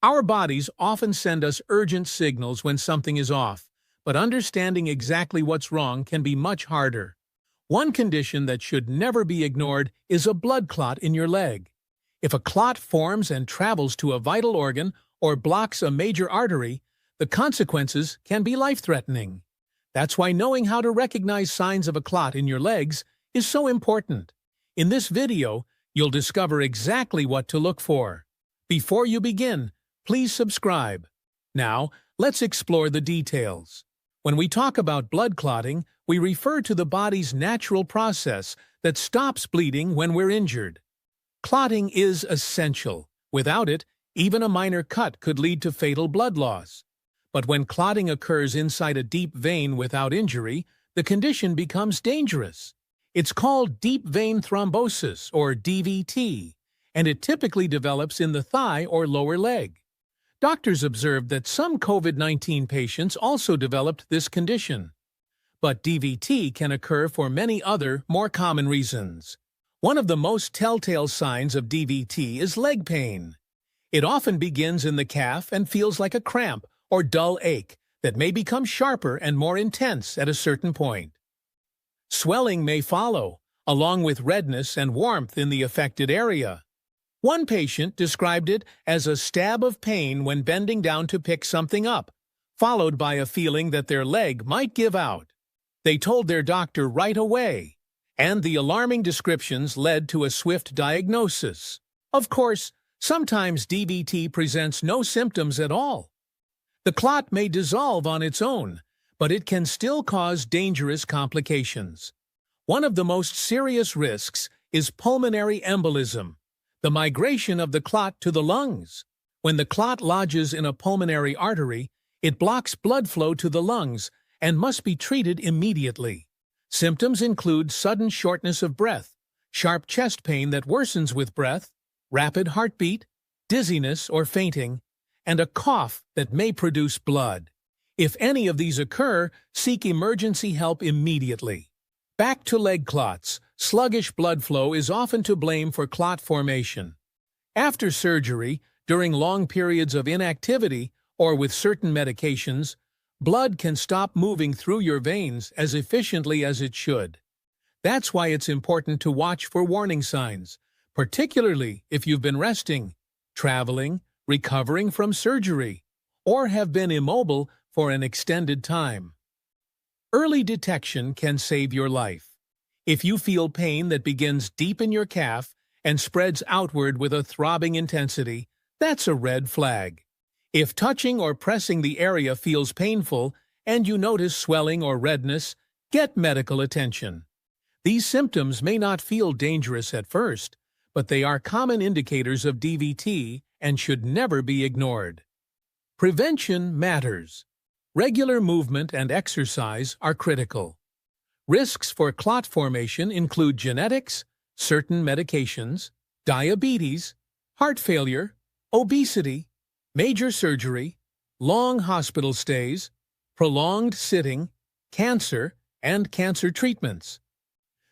Our bodies often send us urgent signals when something is off, but understanding exactly what's wrong can be much harder. One condition that should never be ignored is a blood clot in your leg. If a clot forms and travels to a vital organ or blocks a major artery, the consequences can be life-threatening. That's why knowing how to recognize signs of a clot in your legs is so important. In this video, you'll discover exactly what to look for. Before you begin, please subscribe. Now, let's explore the details. When we talk about blood clotting, we refer to the body's natural process that stops bleeding when we're injured. Clotting is essential. Without it, even a minor cut could lead to fatal blood loss. But when clotting occurs inside a deep vein without injury, the condition becomes dangerous. It's called deep vein thrombosis, or DVT, and it typically develops in the thigh or lower leg. Doctors observed that some COVID-19 patients also developed this condition. But DVT can occur for many other, more common reasons. One of the most telltale signs of DVT is leg pain. It often begins in the calf and feels like a cramp or dull ache that may become sharper and more intense at a certain point. Swelling may follow, along with redness and warmth in the affected area. One patient described it as a stab of pain when bending down to pick something up, followed by a feeling that their leg might give out. They told their doctor right away, and the alarming descriptions led to a swift diagnosis. Of course, sometimes DVT presents no symptoms at all. The clot may dissolve on its own, but it can still cause dangerous complications. One of the most serious risks is pulmonary embolism, the migration of the clot to the lungs. When the clot lodges in a pulmonary artery, it blocks blood flow to the lungs and must be treated immediately. Symptoms include sudden shortness of breath, sharp chest pain that worsens with breath, rapid heartbeat, dizziness or fainting, and a cough that may produce blood. If any of these occur, seek emergency help immediately. Back to leg clots. Sluggish blood flow is often to blame for clot formation. After surgery, during long periods of inactivity, or with certain medications, blood can stop moving through your veins as efficiently as it should. That's why it's important to watch for warning signs, particularly if you've been resting, traveling, recovering from surgery, or have been immobile for an extended time. Early detection can save your life. If you feel pain that begins deep in your calf and spreads outward with a throbbing intensity, that's a red flag. If touching or pressing the area feels painful and you notice swelling or redness, get medical attention. These symptoms may not feel dangerous at first, but they are common indicators of DVT and should never be ignored. Prevention matters. Regular movement and exercise are critical. Risks for clot formation include genetics, certain medications, diabetes, heart failure, obesity, major surgery, long hospital stays, prolonged sitting, cancer, and cancer treatments.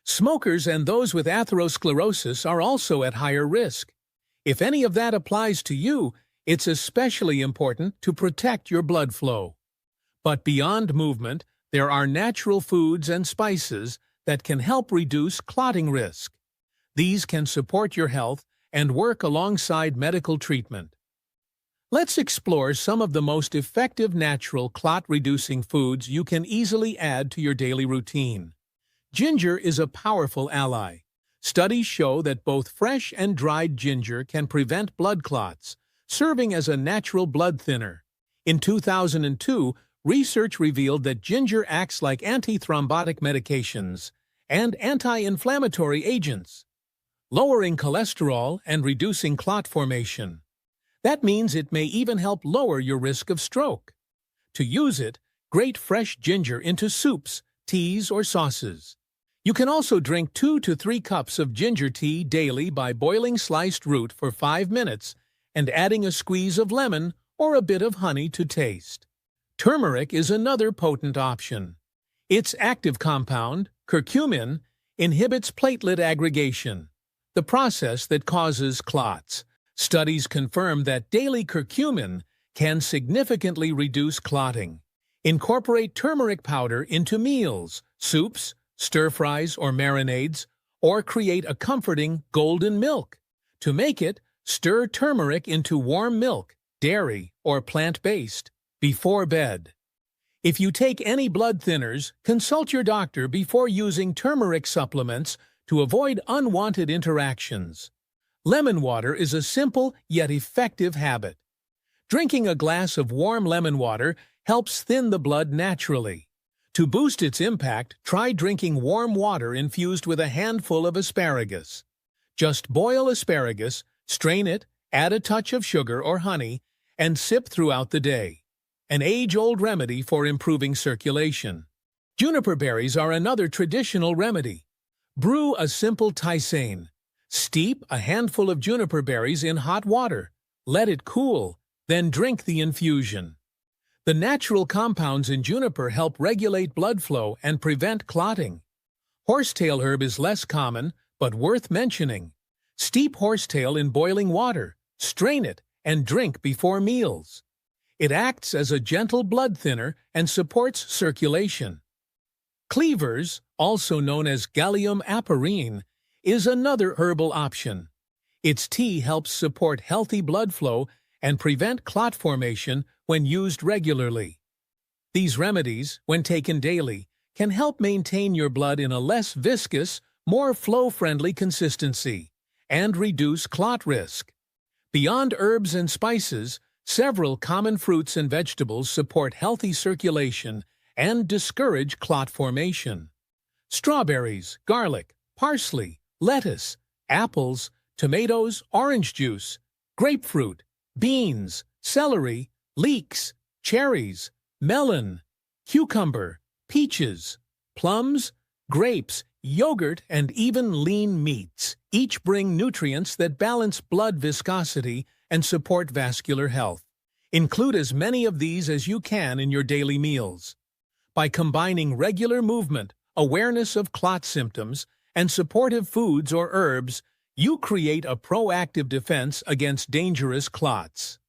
Smokers and those with atherosclerosis are also at higher risk. If any of that applies to you, it's especially important to protect your blood flow. But beyond movement, there are natural foods and spices that can help reduce clotting risk. These can support your health and work alongside medical treatment. Let's explore some of the most effective natural clot-reducing foods you can easily add to your daily routine. Ginger is a powerful ally. Studies show that both fresh and dried ginger can prevent blood clots, serving as a natural blood thinner. In 2002, research revealed that ginger acts like antithrombotic medications and anti-inflammatory agents, lowering cholesterol and reducing clot formation. That means it may even help lower your risk of stroke. To use it, grate fresh ginger into soups, teas, or sauces. You can also drink 2 to 3 cups of ginger tea daily by boiling sliced root for 5 minutes and adding a squeeze of lemon or a bit of honey to taste. Turmeric is another potent option. Its active compound, curcumin, inhibits platelet aggregation, the process that causes clots. Studies confirm that daily curcumin can significantly reduce clotting. Incorporate turmeric powder into meals, soups, stir-fries or marinades, or create a comforting golden milk. To make it, stir turmeric into warm milk, dairy, or plant-based, before bed. If you take any blood thinners, consult your doctor before using turmeric supplements to avoid unwanted interactions. Lemon water is a simple yet effective habit. Drinking a glass of warm lemon water helps thin the blood naturally. To boost its impact, try drinking warm water infused with a handful of asparagus. Just boil asparagus, strain it, add a touch of sugar or honey, and sip throughout the day. An age-old remedy for improving circulation. Juniper berries are another traditional remedy. Brew a simple tisane. Steep a handful of juniper berries in hot water. Let it cool, then drink the infusion. The natural compounds in juniper help regulate blood flow and prevent clotting. Horsetail herb is less common, but worth mentioning. Steep horsetail in boiling water, strain it, and drink before meals. It acts as a gentle blood thinner and supports circulation. Cleavers, also known as Gallium aperine, is another herbal option. Its tea helps support healthy blood flow and prevent clot formation when used regularly. These remedies, when taken daily, can help maintain your blood in a less viscous, more flow-friendly consistency and reduce clot risk. Beyond herbs and spices, several common fruits and vegetables support healthy circulation and discourage clot formation. Strawberries, garlic, parsley, lettuce, apples, tomatoes, orange juice, grapefruit, beans, celery, leeks, cherries, melon, cucumber, peaches, plums, grapes, yogurt, and even lean meats each bring nutrients that balance blood viscosity and support vascular health. Include as many of these as you can in your daily meals. By combining regular movement, awareness of clot symptoms, and supportive foods or herbs, you create a proactive defense against dangerous clots.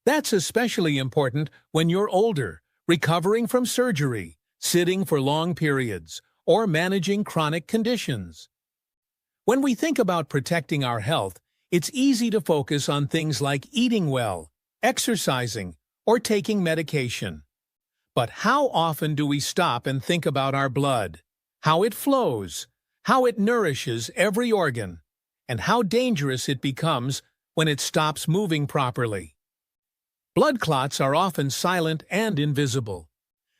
That's especially important when you're older, recovering from surgery, sitting for long periods, or managing chronic conditions. When we think about protecting our health, it's easy to focus on things like eating well, exercising, or taking medication. But how often do we stop and think about our blood, how it flows, how it nourishes every organ, and how dangerous it becomes when it stops moving properly? Blood clots are often silent and invisible.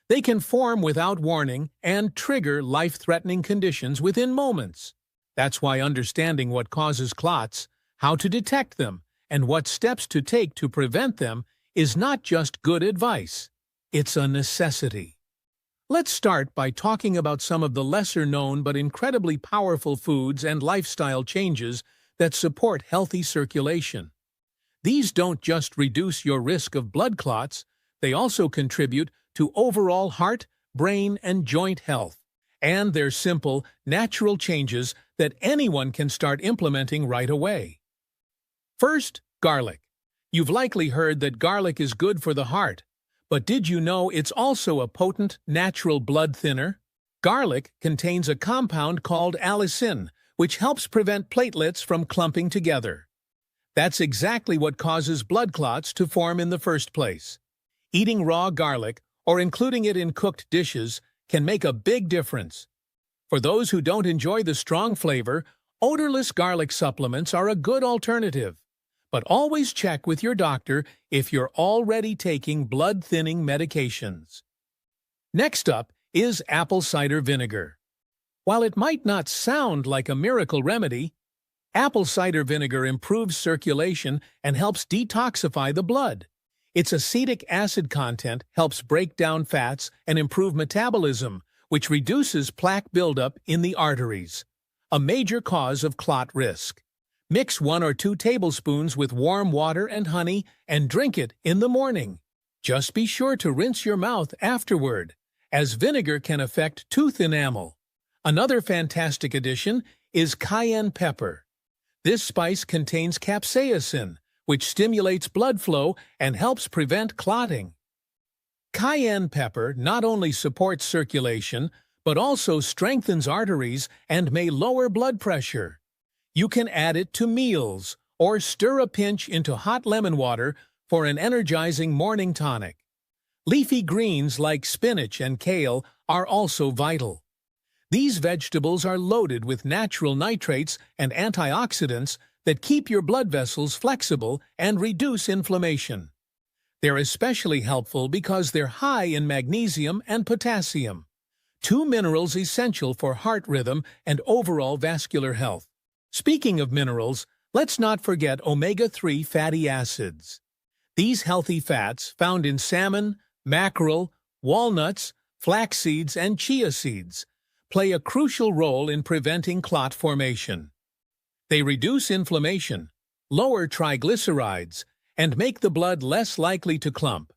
They can form without warning and trigger life-threatening conditions within moments. That's why understanding what causes clots, how to detect them, and what steps to take to prevent them is not just good advice. It's a necessity. Let's start by talking about some of the lesser-known but incredibly powerful foods and lifestyle changes that support healthy circulation. These don't just reduce your risk of blood clots, they also contribute to overall heart, brain, and joint health. And they're simple, natural changes that anyone can start implementing right away. First, garlic. You've likely heard that garlic is good for the heart, but did you know it's also a potent, natural blood thinner? Garlic contains a compound called allicin, which helps prevent platelets from clumping together. That's exactly what causes blood clots to form in the first place. Eating raw garlic, or including it in cooked dishes, can make a big difference. For those who don't enjoy the strong flavor, odorless garlic supplements are a good alternative. But always check with your doctor if you're already taking blood-thinning medications. Next up is apple cider vinegar. While it might not sound like a miracle remedy, apple cider vinegar improves circulation and helps detoxify the blood. Its acetic acid content helps break down fats and improve metabolism, which reduces plaque buildup in the arteries, a major cause of clot risk. Mix 1 or 2 tablespoons with warm water and honey and drink it in the morning. Just be sure to rinse your mouth afterward, as vinegar can affect tooth enamel. Another fantastic addition is cayenne pepper. This spice contains capsaicin, which stimulates blood flow and helps prevent clotting. Cayenne pepper not only supports circulation, but also strengthens arteries and may lower blood pressure. You can add it to meals or stir a pinch into hot lemon water for an energizing morning tonic. Leafy greens like spinach and kale are also vital. These vegetables are loaded with natural nitrates and antioxidants that keep your blood vessels flexible and reduce inflammation. They're especially helpful because they're high in magnesium and potassium, two minerals essential for heart rhythm and overall vascular health. Speaking of minerals, let's not forget omega-3 fatty acids. These healthy fats, found in salmon, mackerel, walnuts, flax seeds, and chia seeds, play a crucial role in preventing clot formation. They reduce inflammation, lower triglycerides, and make the blood less likely to clump.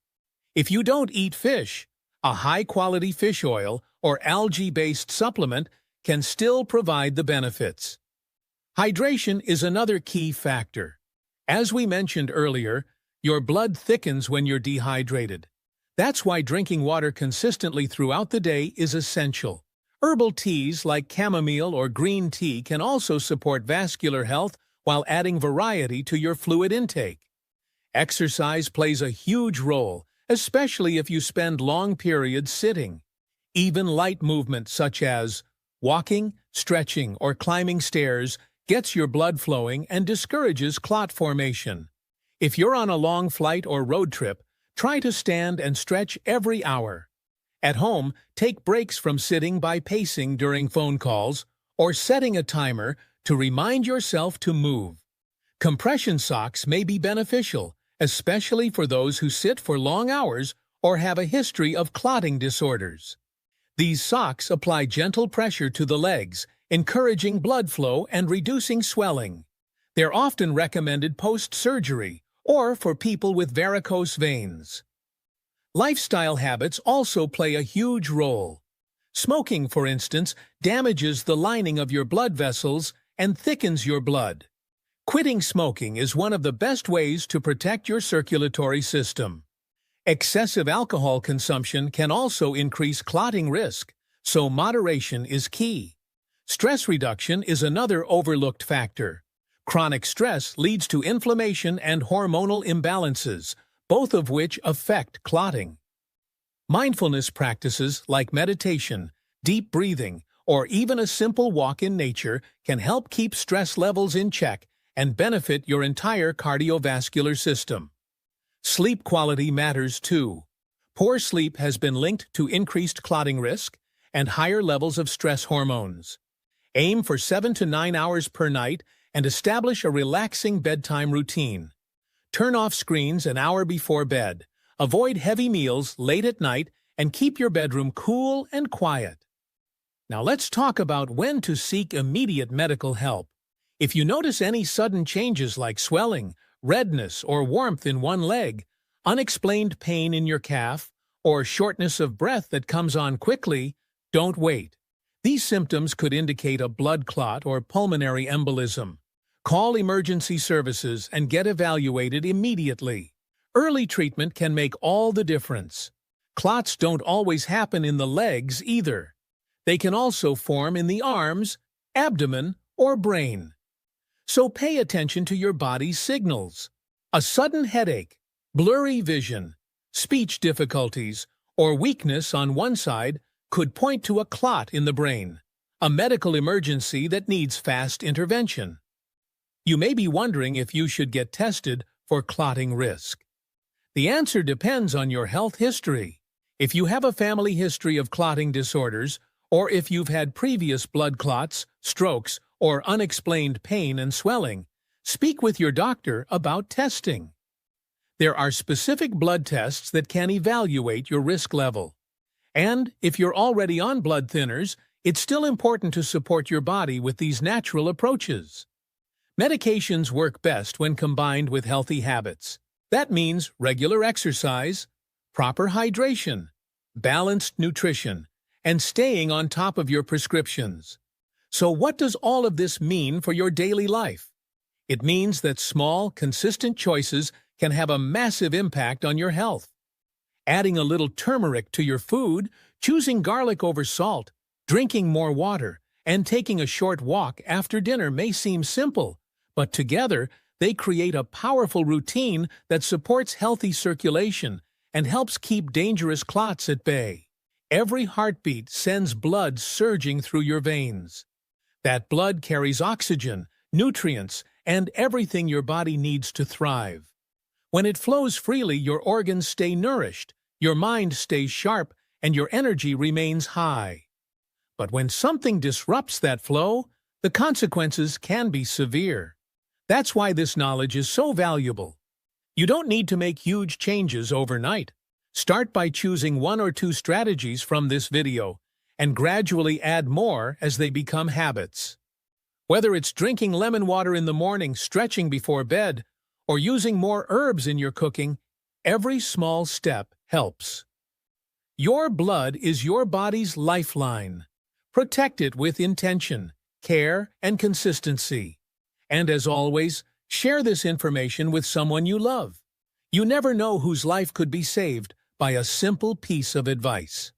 If you don't eat fish, a high-quality fish oil or algae-based supplement can still provide the benefits. Hydration is another key factor. As we mentioned earlier, your blood thickens when you're dehydrated. That's why drinking water consistently throughout the day is essential. Herbal teas like chamomile or green tea can also support vascular health while adding variety to your fluid intake. Exercise plays a huge role, especially if you spend long periods sitting. Even light movement such as walking, stretching, or climbing stairs gets your blood flowing and discourages clot formation. If you're on a long flight or road trip, try to stand and stretch every hour. At home, take breaks from sitting by pacing during phone calls or setting a timer to remind yourself to move. Compression socks may be beneficial, especially for those who sit for long hours or have a history of clotting disorders. These socks apply gentle pressure to the legs, encouraging blood flow and reducing swelling. They're often recommended post-surgery or for people with varicose veins. Lifestyle habits also play a huge role. Smoking, for instance, damages the lining of your blood vessels and thickens your blood. Quitting smoking is one of the best ways to protect your circulatory system. Excessive alcohol consumption can also increase clotting risk, so moderation is key. Stress reduction is another overlooked factor. Chronic stress leads to inflammation and hormonal imbalances, both of which affect clotting. Mindfulness practices like meditation, deep breathing, or even a simple walk in nature can help keep stress levels in check and benefit your entire cardiovascular system. Sleep quality matters too. Poor sleep has been linked to increased clotting risk and higher levels of stress hormones. Aim for 7 to 9 hours per night and establish a relaxing bedtime routine. Turn off screens an hour before bed, avoid heavy meals late at night, and keep your bedroom cool and quiet. Now let's talk about when to seek immediate medical help. If you notice any sudden changes like swelling, redness, or warmth in one leg, unexplained pain in your calf, or shortness of breath that comes on quickly, don't wait. These symptoms could indicate a blood clot or pulmonary embolism. Call emergency services and get evaluated immediately. Early treatment can make all the difference. Clots don't always happen in the legs either. They can also form in the arms, abdomen, or brain. So pay attention to your body's signals. A sudden headache, blurry vision, speech difficulties, or weakness on one side could point to a clot in the brain, a medical emergency that needs fast intervention. You may be wondering if you should get tested for clotting risk. The answer depends on your health history. If you have a family history of clotting disorders, or if you've had previous blood clots, strokes, or unexplained pain and swelling, speak with your doctor about testing. There are specific blood tests that can evaluate your risk level. And if you're already on blood thinners, it's still important to support your body with these natural approaches. Medications work best when combined with healthy habits. That means regular exercise, proper hydration, balanced nutrition, and staying on top of your prescriptions. So what does all of this mean for your daily life? It means that small, consistent choices can have a massive impact on your health. Adding a little turmeric to your food, choosing garlic over salt, drinking more water, and taking a short walk after dinner may seem simple, but together they create a powerful routine that supports healthy circulation and helps keep dangerous clots at bay. Every heartbeat sends blood surging through your veins. That blood carries oxygen, nutrients, and everything your body needs to thrive. When it flows freely, your organs stay nourished, your mind stays sharp, and your energy remains high. But when something disrupts that flow, the consequences can be severe. That's why this knowledge is so valuable. You don't need to make huge changes overnight. Start by choosing 1 or 2 strategies from this video, and gradually add more as they become habits. Whether it's drinking lemon water in the morning, stretching before bed, or using more herbs in your cooking, every small step helps. Your blood is your body's lifeline. Protect it with intention, care, and consistency. And as always, share this information with someone you love. You never know whose life could be saved by a simple piece of advice.